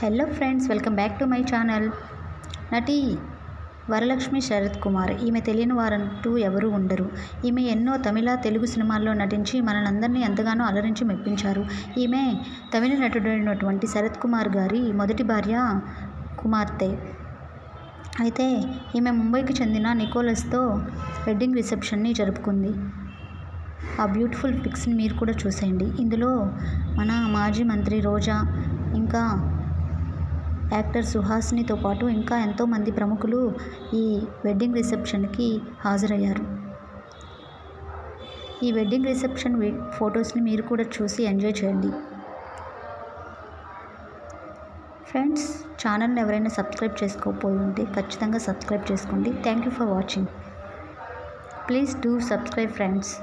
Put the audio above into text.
Hello friends, welcome back to my channel. నటి వరలక్ష్మి శరత్ కుమార్. ఈమె తెలియని వారంటూ ఎవరూ ఉండరు. ఈమె ఎన్నో తమిళ, తెలుగు సినిమాల్లో నటించి మనందరినీ ఎంతగానో అలరించి మెప్పించారు. ఈమె తమిళ నటుడైనటువంటి శరత్ కుమార్ గారి మొదటి భార్య కుమార్తె. అయితే ఈమె ముంబైకి చెందిన నికోలస్తో వెడ్డింగ్ రిసెప్షన్ని జరుపుకుంది. ఆ బ్యూటిఫుల్ పిక్స్ని మీరు కూడా చూసేయండి. ఇందులో మన మాజీ మంత్రి రోజా, ఇంకా యాక్టర్ సుహాసినితో పాటు ఇంకా ఎంతోమంది ప్రముఖులు ఈ వెడ్డింగ్ రిసెప్షన్కి హాజరయ్యారు. ఈ వెడ్డింగ్ రిసెప్షన్ ఫొటోస్ని మీరు కూడా చూసి ఎంజాయ్ చేయండి. ఫ్రెండ్స్, ఛానల్ని ఎవరైనా సబ్స్క్రైబ్ చేసుకోకపోయి ఉంటే ఖచ్చితంగా సబ్స్క్రైబ్ చేసుకోండి. Thank you for watching. Please do subscribe friends.